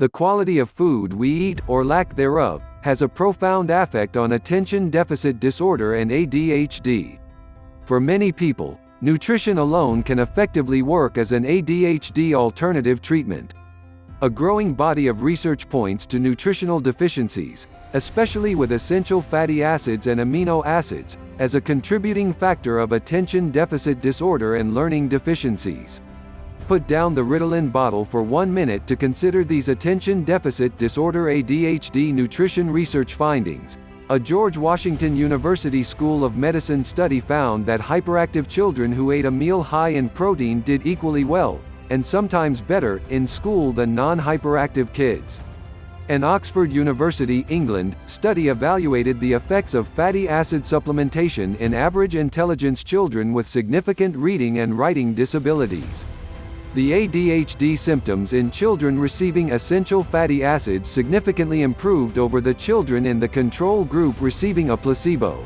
The quality of food we eat, or lack thereof, has a profound effect on attention deficit disorder and ADHD. For many people, nutrition alone can effectively work as an ADHD alternative treatment. A growing body of research points to nutritional deficiencies, especially with essential fatty acids and amino acids, as a contributing factor of attention deficit disorder and learning deficiencies. Put down the Ritalin bottle for 1 minute to consider these attention deficit disorder ADHD nutrition research findings. A George Washington University School of Medicine study found that hyperactive children who ate a meal high in protein did equally well, and sometimes better, in school than non-hyperactive kids. An Oxford University, England, study evaluated the effects of fatty acid supplementation in average intelligence children with significant reading and writing disabilities. The ADHD symptoms in children receiving essential fatty acids significantly improved over the children in the control group receiving a placebo.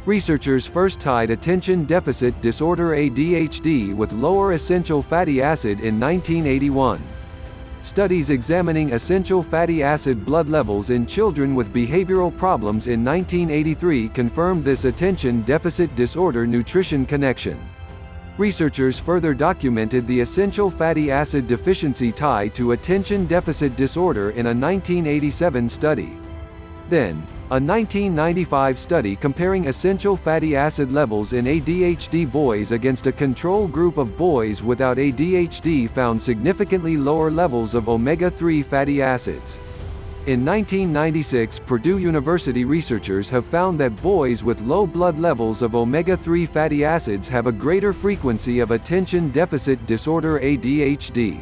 Researchers first tied attention deficit disorder ADHD with lower essential fatty acid in 1981. Studies examining essential fatty acid blood levels in children with behavioral problems in 1983 confirmed this attention deficit disorder nutrition connection. Researchers further documented the essential fatty acid deficiency tie to attention deficit disorder in a 1987 study. Then, a 1995 study comparing essential fatty acid levels in ADHD boys against a control group of boys without ADHD found significantly lower levels of omega-3 fatty acids. In 1996, Purdue University researchers have found that boys with low blood levels of omega-3 fatty acids have a greater frequency of attention deficit disorder ADHD.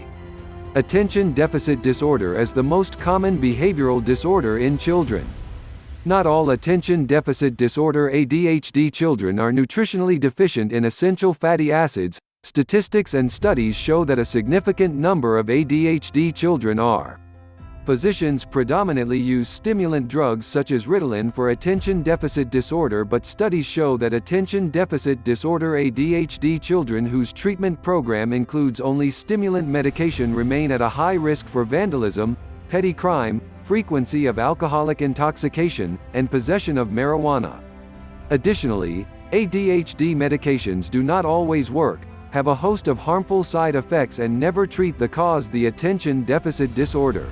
Attention deficit disorder is the most common behavioral disorder in children. Not all attention deficit disorder ADHD children are nutritionally deficient in essential fatty acids. Statistics and studies show that a significant number of ADHD children are. Physicians predominantly use stimulant drugs such as Ritalin for attention deficit disorder, but studies show that attention deficit disorder ADHD children whose treatment program includes only stimulant medication remain at a high risk for vandalism, petty crime, frequency of alcoholic intoxication, and possession of marijuana. Additionally, ADHD medications do not always work, have a host of harmful side effects, and never treat the cause, the attention deficit disorder.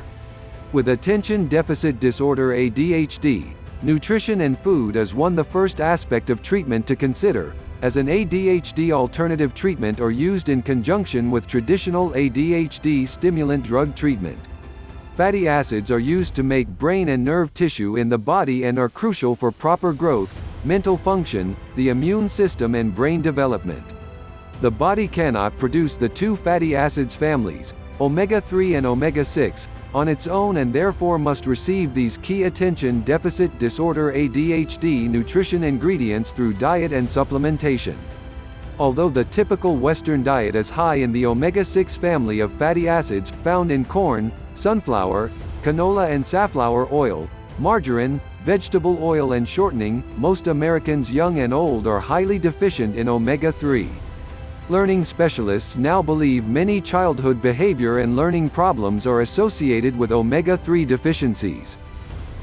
With attention deficit disorder ADHD, nutrition and food is the first aspect of treatment to consider, as an ADHD alternative treatment or used in conjunction with traditional ADHD stimulant drug treatment. Fatty acids are used to make brain and nerve tissue in the body and are crucial for proper growth, mental function, the immune system, and brain development. The body cannot produce the two fatty acids families, omega-3 and omega-6, on its own, and therefore must receive these key attention deficit disorder ADHD nutrition ingredients through diet and supplementation. Although the typical Western diet is high in the omega-6 family of fatty acids found in corn, sunflower, canola and safflower oil, margarine, vegetable oil and shortening, most Americans young and old are highly deficient in omega-3. Learning specialists now believe many childhood behavior and learning problems are associated with omega-3 deficiencies.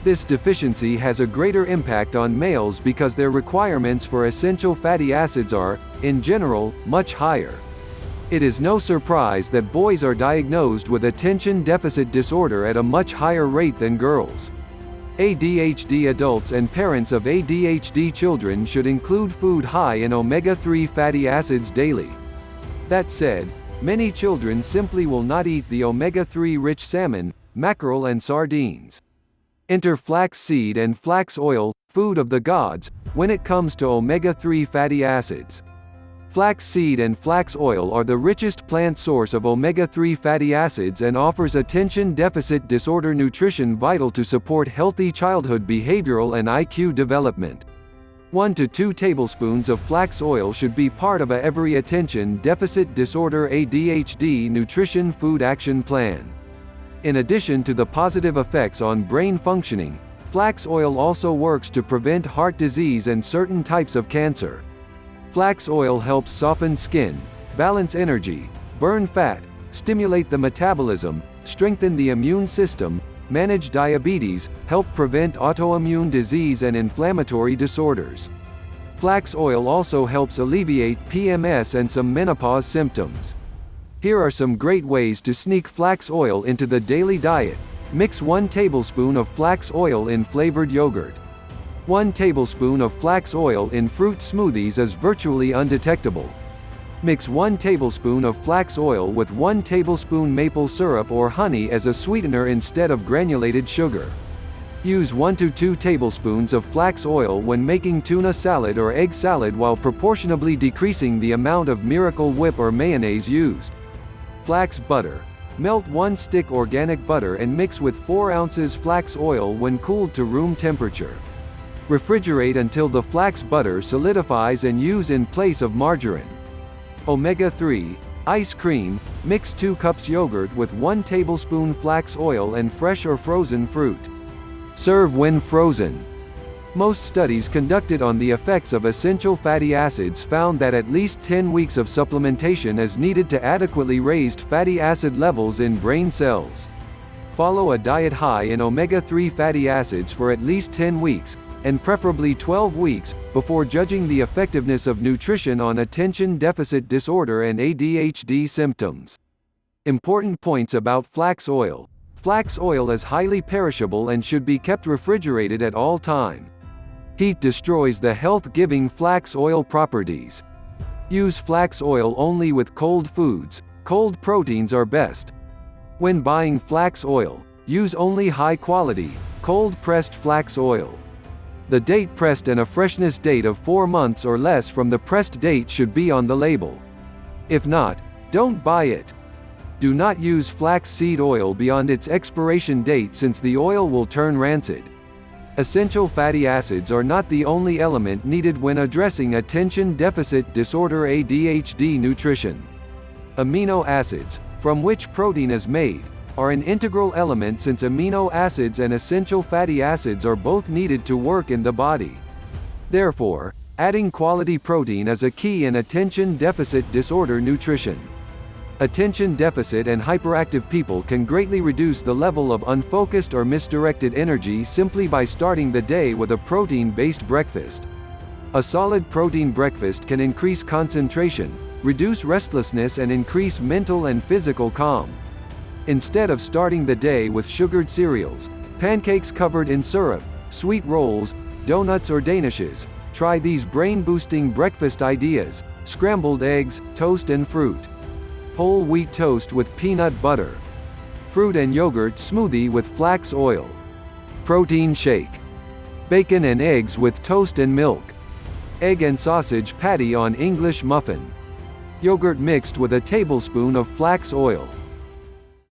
This deficiency has a greater impact on males because their requirements for essential fatty acids are, in general, much higher. It is no surprise that boys are diagnosed with attention deficit disorder at a much higher rate than girls. ADHD adults and parents of ADHD children should include food high in omega-3 fatty acids daily. That said, many children simply will not eat the omega-3 rich salmon, mackerel and sardines. Enter flax seed and flax oil, food of the gods, when it comes to omega-3 fatty acids. Flax seed and flax oil are the richest plant source of omega-3 fatty acids and offers attention deficit disorder nutrition vital to support healthy childhood behavioral and IQ development. 1 to 2 tablespoons of flax oil should be part of every attention deficit disorder ADHD nutrition food action plan. In addition to the positive effects on brain functioning, flax oil also works to prevent heart disease and certain types of cancer. Flax oil helps soften skin, balance energy, burn fat, stimulate the metabolism, strengthen the immune system, manage diabetes, help prevent autoimmune disease and inflammatory disorders. Flax oil also helps alleviate PMS and some menopause symptoms. Here are some great ways to sneak flax oil into the daily diet. Mix 1 tablespoon of flax oil in flavored yogurt. 1 tablespoon of flax oil in fruit smoothies is virtually undetectable. Mix 1 tablespoon of flax oil with 1 tablespoon maple syrup or honey as a sweetener instead of granulated sugar. Use 1 to 2 tablespoons of flax oil when making tuna salad or egg salad while proportionably decreasing the amount of Miracle Whip or mayonnaise used. Flax butter. Melt 1 stick organic butter and mix with 4 ounces flax oil when cooled to room temperature. Refrigerate until the flax butter solidifies and use in place of margarine. Omega-3. Ice cream. Mix 2 cups yogurt with 1 tablespoon flax oil and fresh or frozen fruit. Serve when frozen. Most studies conducted on the effects of essential fatty acids found that at least 10 weeks of supplementation is needed to adequately raise fatty acid levels in brain cells. Follow a diet high in omega-3 fatty acids for at least 10 weeks, and preferably 12 weeks, before judging the effectiveness of nutrition on attention deficit disorder and ADHD symptoms. Important points about flax oil. Flax oil is highly perishable and should be kept refrigerated at all time. Heat destroys the health-giving flax oil properties. Use flax oil only with cold foods. Cold proteins are best. When buying flax oil, use only high-quality, cold-pressed flax oil. The date pressed and a freshness date of 4 months or less from the pressed date should be on the label. If not, don't buy it. Do not use flax seed oil beyond its expiration date since the oil will turn rancid. Essential fatty acids are not the only element needed when addressing attention deficit disorder ADHD nutrition. Amino acids, from which protein is made, are an integral element since amino acids and essential fatty acids are both needed to work in the body. Therefore, adding quality protein is a key in attention deficit disorder nutrition. Attention deficit and hyperactive people can greatly reduce the level of unfocused or misdirected energy simply by starting the day with a protein-based breakfast. A solid protein breakfast can increase concentration, reduce restlessness and increase mental and physical calm. Instead of starting the day with sugared cereals, pancakes covered in syrup, sweet rolls, donuts or danishes, try these brain-boosting breakfast ideas: scrambled eggs, toast and fruit. Whole wheat toast with peanut butter. Fruit and yogurt smoothie with flax oil. Protein shake. Bacon and eggs with toast and milk. Egg and sausage patty on English muffin. Yogurt mixed with a tablespoon of flax oil.